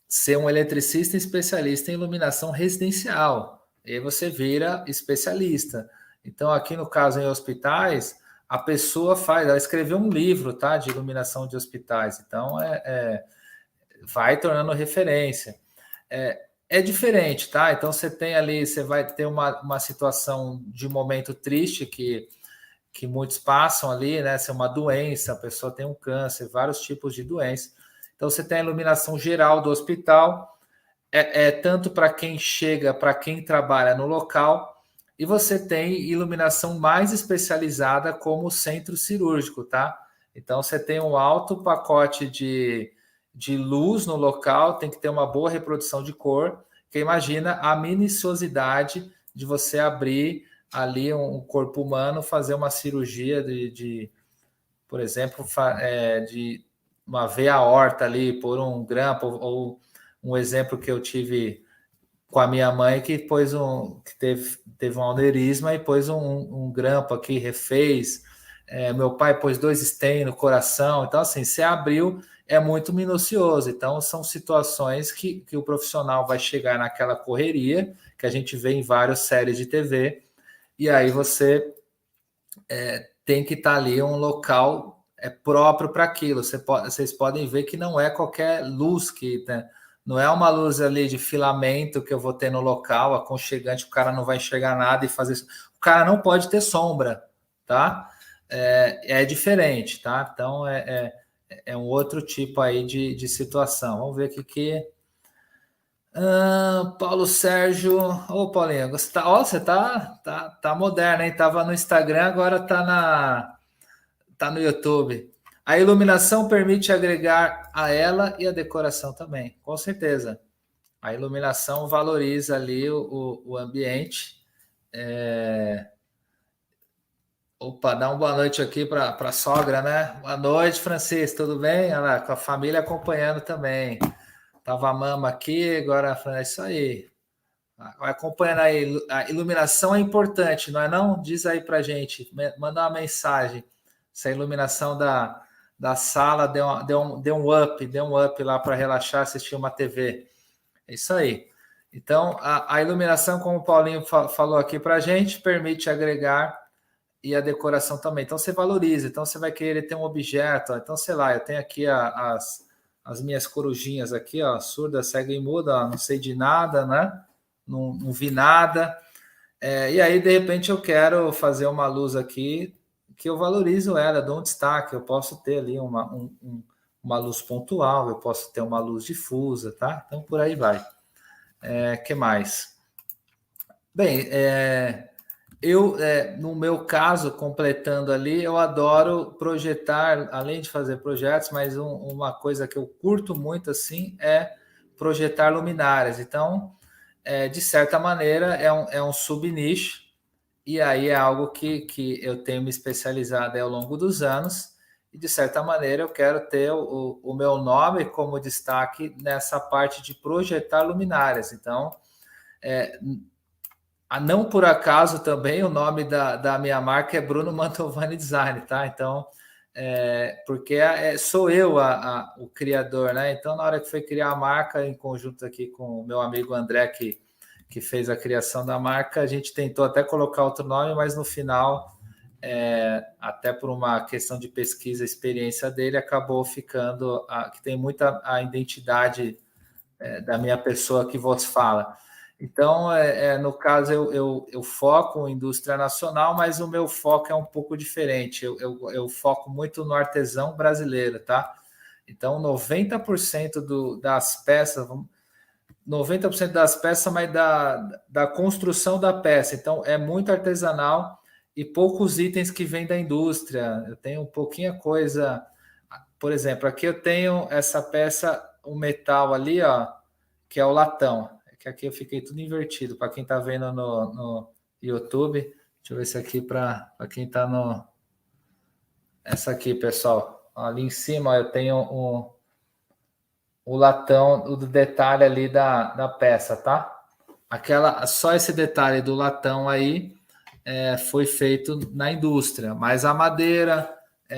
ser um eletricista especialista em iluminação residencial. E aí você vira especialista. Então, aqui no caso em hospitais, a pessoa ela escreveu um livro, tá, de iluminação de hospitais. Então, vai tornando referência. É diferente, tá? Então, você tem ali, você vai ter uma situação de momento triste que muitos passam ali, né? Se é uma doença, a pessoa tem um câncer, vários tipos de doenças. Então, você tem a iluminação geral do hospital, tanto para quem chega, para quem trabalha no local, e você tem iluminação mais especializada como o centro cirúrgico, tá? Então, você tem um alto pacote de luz no local, tem que ter uma boa reprodução de cor, que imagina a minuciosidade de você abrir ali um corpo humano, fazer uma cirurgia por exemplo, de uma veia aorta ali, por um grampo, ou um exemplo que eu tive com a minha mãe, que teve um aneurisma e pôs um grampo aqui, refez. Meu pai pôs 2 stents no coração. Então, assim, se abriu, é muito minucioso. Então, são situações que o profissional vai chegar naquela correria, que a gente vê em várias séries de TV, e aí você tem que estar ali um local próprio para aquilo. Vocês podem ver que não é qualquer luz né? Não é uma luz ali de filamento que eu vou ter no local, aconchegante, o cara não vai enxergar nada e fazer isso. O cara não pode ter sombra, tá? É diferente, tá? Então, é um outro tipo aí de situação. Vamos ver aqui que... Paulo Sérgio... Ô, Paulinho, você tá moderno, hein? Tava no Instagram, agora tá no YouTube. A iluminação permite agregar a ela e a decoração também, com certeza. A iluminação valoriza ali o ambiente. Opa, dá uma boa noite aqui para a sogra, né? Boa noite, Francisco, tudo bem? Olha lá, com a família acompanhando também. Tava a mama aqui, agora é isso aí. Vai acompanhando aí. A iluminação é importante, não é não? Diz aí pra gente, manda uma mensagem. Se a iluminação da sala deu um up lá para relaxar, assistir uma TV. É isso aí. Então, a iluminação, como o Paulinho falou aqui para a gente, permite agregar e a decoração também. Então, você valoriza. Então, você vai querer ter um objeto. Então, sei lá, eu tenho aqui as minhas corujinhas aqui, ó, surda, cega e muda, ó, não sei de nada, né? Não vi nada. E aí, de repente, eu quero fazer uma luz aqui que eu valorizo ela, dou um destaque. Eu posso ter ali uma luz pontual, eu posso ter uma luz difusa, tá? Então, por aí vai. Que mais? Bem, no meu caso, completando ali, eu adoro projetar, além de fazer projetos, mas uma coisa que eu curto muito, assim, é projetar luminárias. Então, de certa maneira, é um sub-nicho, e aí é algo que eu tenho me especializado ao longo dos anos, e de certa maneira eu quero ter o meu nome como destaque nessa parte de projetar luminárias. Então, não por acaso também o nome da minha marca é Bruno Mantovani Design, tá? Então, porque sou eu o criador, né? Então, na hora que foi criar a marca, em conjunto aqui com o meu amigo André, que fez a criação da marca, a gente tentou até colocar outro nome, mas no final, até por uma questão de pesquisa, experiência dele, acabou ficando, que tem muita a identidade da minha pessoa que vos fala. Então, no caso, eu foco em indústria nacional, mas o meu foco é um pouco diferente. Eu foco muito no artesão brasileiro, tá? Então, 90% das peças, 90% das peças, mas da construção da peça. Então, é muito artesanal e poucos itens que vêm da indústria. Eu tenho pouquinha coisa. Por exemplo, aqui eu tenho essa peça, o metal ali, ó, que é o latão. É que aqui eu fiquei tudo invertido. Para quem está vendo no YouTube, deixa eu ver se aqui para quem está no. Essa aqui, pessoal. Ali em cima eu tenho o latão, o detalhe ali da peça, tá? Só esse detalhe do latão aí foi feito na indústria, mas a madeira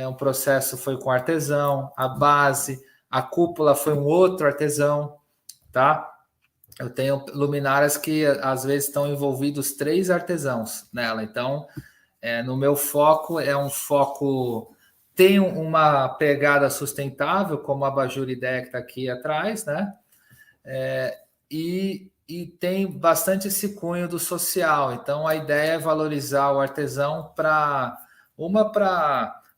um processo foi com artesão, a base, a cúpula foi um outro artesão, tá? Eu tenho luminárias que às vezes estão envolvidos 3 artesãos nela, então no meu foco é um foco, tem uma pegada sustentável, como a Abajur Ideia que está aqui atrás, né? E tem bastante esse cunho do social. Então, a ideia é valorizar o artesão para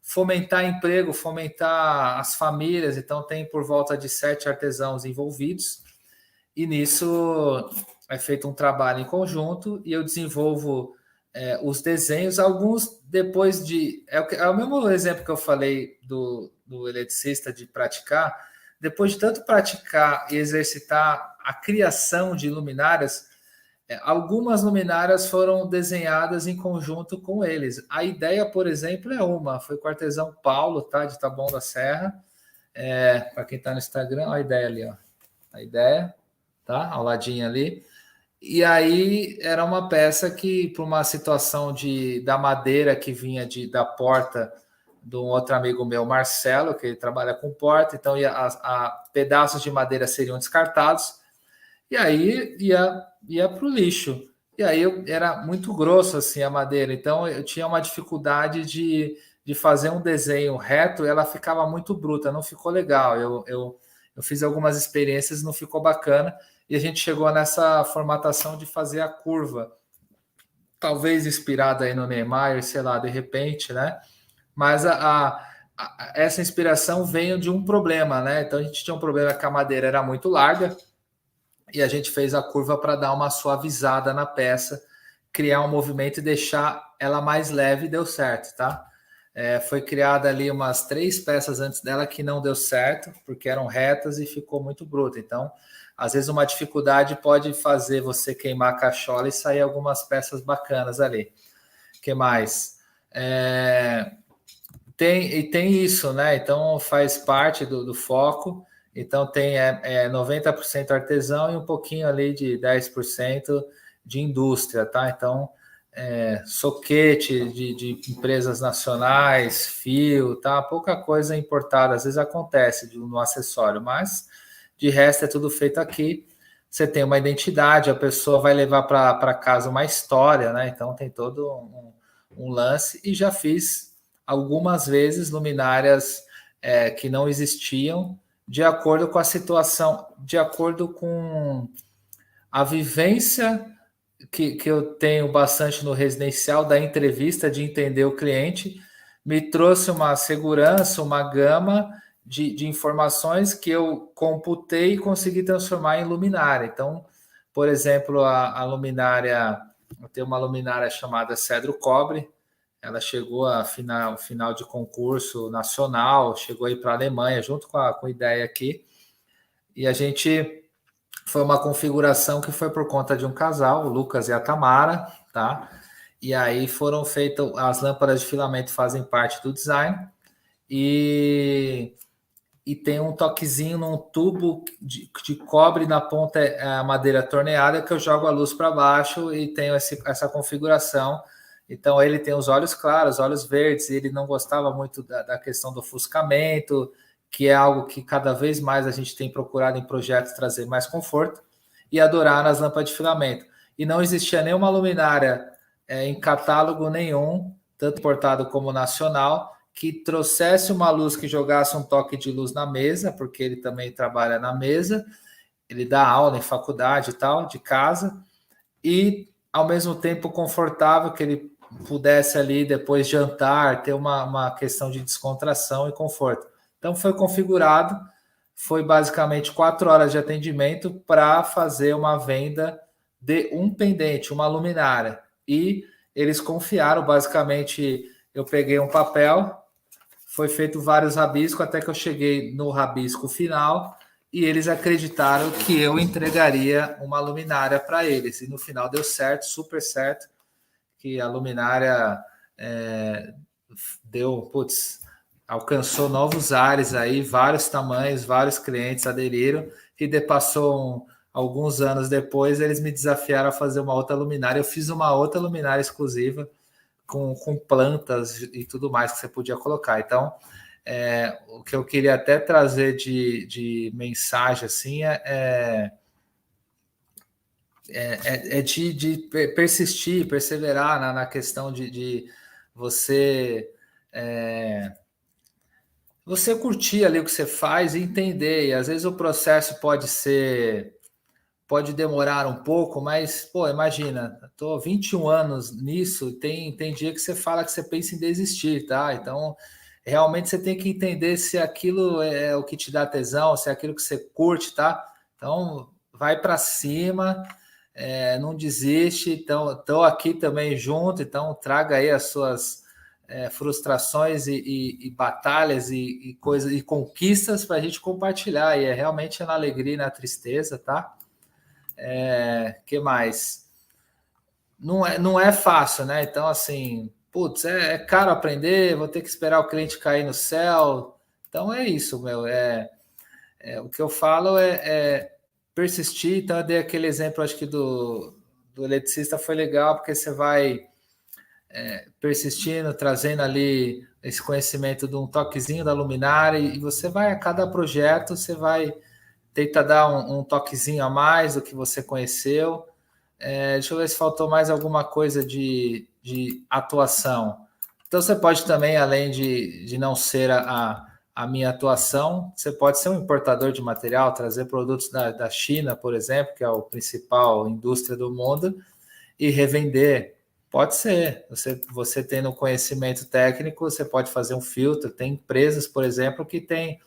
fomentar emprego, fomentar as famílias. Então, tem por volta de 7 artesãos envolvidos. E nisso é feito um trabalho em conjunto e eu desenvolvo os desenhos. Alguns depois de... É o mesmo exemplo que eu falei do eletricista de praticar. Depois de tanto praticar e exercitar a criação de luminárias, algumas luminárias foram desenhadas em conjunto com eles. A ideia, por exemplo, foi com o artesão Paulo, tá? De Taboão da Serra. Para quem está no Instagram, olha a ideia ali, ó. A ideia, tá? Ao ladinho ali. E aí era uma peça que, por uma situação da madeira que vinha da porta de um outro amigo meu, Marcelo, que ele trabalha com porta, então pedaços de madeira seriam descartados, e aí ia para o lixo. E aí era muito grosso assim a madeira, então eu tinha uma dificuldade de fazer um desenho reto, ela ficava muito bruta, não ficou legal. Eu fiz algumas experiências, não ficou bacana, e a gente chegou nessa formatação de fazer a curva, talvez inspirada aí no Neymar, sei lá, de repente, né? Mas essa inspiração veio de um problema, né? Então a gente tinha um problema que a madeira era muito larga e a gente fez a curva para dar uma suavizada na peça, criar um movimento e deixar ela mais leve, e deu certo, tá? Foi criada ali umas 3 peças antes dela que não deu certo, porque eram retas e ficou muito bruta. Então, às vezes uma dificuldade pode fazer você queimar a cachola e sair algumas peças bacanas ali. O que mais? Tem isso, né? Então faz parte do foco. Então tem 90% artesão e um pouquinho ali de 10% de indústria, tá? Então soquete de empresas nacionais, fio, tá? Pouca coisa importada, às vezes acontece no acessório, mas de resto é tudo feito aqui. Você tem uma identidade, a pessoa vai levar para casa uma história, né? Então tem todo um lance, e já fiz algumas vezes luminárias que não existiam, de acordo com a situação, de acordo com a vivência que eu tenho bastante no residencial, da entrevista, de entender o cliente, me trouxe uma segurança, uma gama de informações que eu computei e consegui transformar em luminária. Então, por exemplo, a luminária, eu tenho uma luminária chamada Cedro Cobre. Ela chegou a final de concurso nacional, chegou aí para a Alemanha, junto com a ideia aqui. E a gente foi uma configuração que foi por conta de um casal, o Lucas e a Tamara, tá? E aí foram feitas, as lâmpadas de filamento fazem parte do design, e tem um toquezinho num tubo de cobre na ponta, a madeira torneada, que eu jogo a luz para baixo e tenho essa configuração. Então ele tem os olhos claros, olhos verdes, e ele não gostava muito da questão do ofuscamento, que é algo que cada vez mais a gente tem procurado em projetos trazer mais conforto, e adoraram as lâmpadas de filamento. E não existia nenhuma luminária em catálogo nenhum, tanto importado como nacional, que trouxesse uma luz que jogasse um toque de luz na mesa, porque ele também trabalha na mesa, ele dá aula em faculdade e tal, de casa, e ao mesmo tempo confortável, que ele pudesse ali depois jantar, ter uma questão de descontração e conforto. Então foi configurado, foi basicamente 4 horas de atendimento para fazer uma venda de um pendente, uma luminária. E eles confiaram, basicamente, eu peguei um papel, foi feito vários rabiscos até que eu cheguei no rabisco final e eles acreditaram que eu entregaria uma luminária para eles. E no final deu certo, super certo, que a luminária alcançou novos ares aí, vários tamanhos, vários clientes aderiram e passou alguns anos depois, eles me desafiaram a fazer uma outra luminária. Eu fiz uma outra luminária exclusiva com plantas e tudo mais que você podia colocar. Então, o que eu queria até trazer de mensagem assim de persistir, perseverar na questão de você você curtir ali o que você faz e entender. E às vezes o processo pode demorar um pouco, mas, pô, imagina, estou 21 anos nisso, tem dia que você fala que você pensa em desistir, tá? Então, realmente você tem que entender se aquilo é o que te dá tesão, se é aquilo que você curte, tá? Então, vai para cima, não desiste. Então, estou aqui também junto, então traga aí as suas frustrações e batalhas e coisas e conquistas para a gente compartilhar. E é realmente na alegria e na tristeza, tá? Que mais? Não é fácil, né? Então, assim, putz, é caro aprender, vou ter que esperar o cliente cair no céu. Então é isso, meu. O que eu falo é persistir. Então, eu dei aquele exemplo, acho que do eletricista foi legal, porque você vai persistindo, trazendo ali esse conhecimento de um toquezinho da luminária, e você vai, a cada projeto, você vai tentar dar um toquezinho a mais do que você conheceu. Deixa eu ver se faltou mais alguma coisa de atuação. Então, você pode também, além de não ser a minha atuação, você pode ser um importador de material, trazer produtos da China, por exemplo, que é a principal indústria do mundo, e revender. Pode ser. Você tendo conhecimento técnico, você pode fazer um filtro. Tem empresas, por exemplo, que tem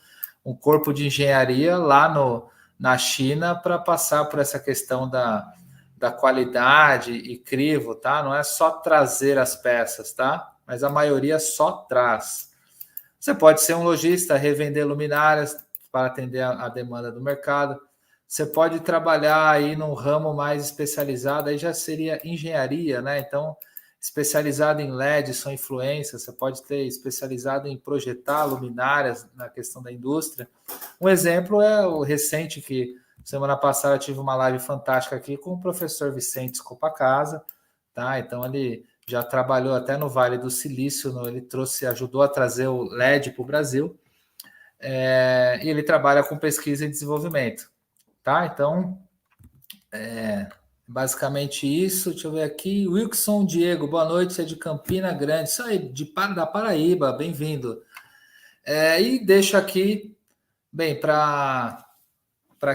um corpo de engenharia lá na China para passar por essa questão da qualidade e crivo, tá? Não é só trazer as peças, tá? Mas a maioria só traz. Você pode ser um lojista, revender luminárias para atender a demanda do mercado. Você pode trabalhar aí num ramo mais especializado, aí já seria engenharia, né? Então, especializado em LED, são influências, você pode ter especializado em projetar luminárias na questão da indústria. Um exemplo é o recente, que semana passada eu tive uma live fantástica aqui com o professor Vicente Scopacasa, tá? Então ele já trabalhou até no Vale do Silício, ele ajudou a trazer o LED para o Brasil, e ele trabalha com pesquisa e desenvolvimento, tá? Então, basicamente isso. Deixa eu ver aqui. Wilson Diego, boa noite, é de Campina Grande. Isso aí, da Paraíba, bem-vindo. E deixo aqui, bem, para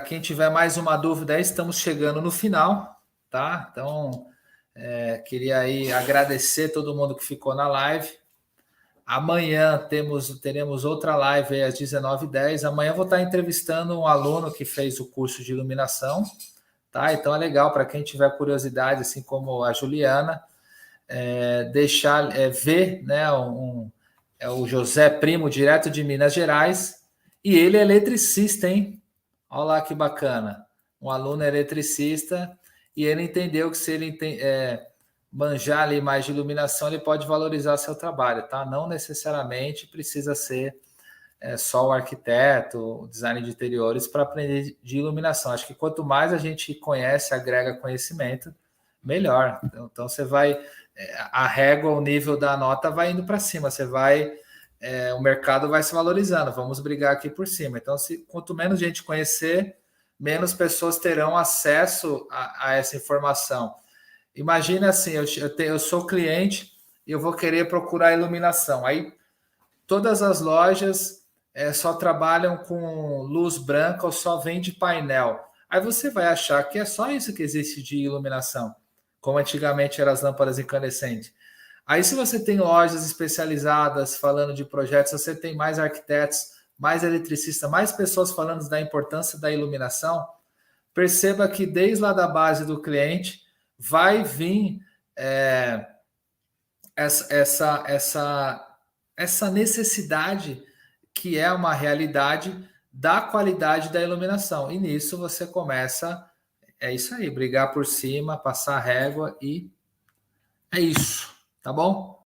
quem tiver mais uma dúvida, estamos chegando no final, tá? Então, queria aí agradecer todo mundo que ficou na live. Amanhã teremos outra live aí às 19h10. Amanhã eu vou estar entrevistando um aluno que fez o curso de iluminação. Tá? Então é legal para quem tiver curiosidade, assim como a Juliana, deixar ver, né? É o José Primo, direto de Minas Gerais, e ele é eletricista, hein? Olha lá que bacana. um aluno eletricista, e ele entendeu que se ele manjar ali mais de iluminação, ele pode valorizar seu trabalho, tá? Não necessariamente precisa ser só o arquiteto, o design de interiores para aprender de iluminação. Acho que quanto mais a gente conhece, agrega conhecimento, melhor. Então você vai, a régua, o nível da nota vai indo para cima, você vai, o mercado vai se valorizando, vamos brigar aqui por cima. Então, quanto menos gente conhecer, menos pessoas terão acesso a essa informação. Imagina assim, eu sou cliente e eu vou querer procurar iluminação. Aí todas as lojas só trabalham com luz branca ou só vende painel. Aí você vai achar que é só isso que existe de iluminação, como antigamente eram as lâmpadas incandescentes. Aí, se você tem lojas especializadas falando de projetos, você tem mais arquitetos, mais eletricistas, mais pessoas falando da importância da iluminação, perceba que desde lá da base do cliente vai vir essa necessidade que é uma realidade da qualidade da iluminação. E nisso você começa, é isso aí, brigar por cima, passar régua e é isso, tá bom?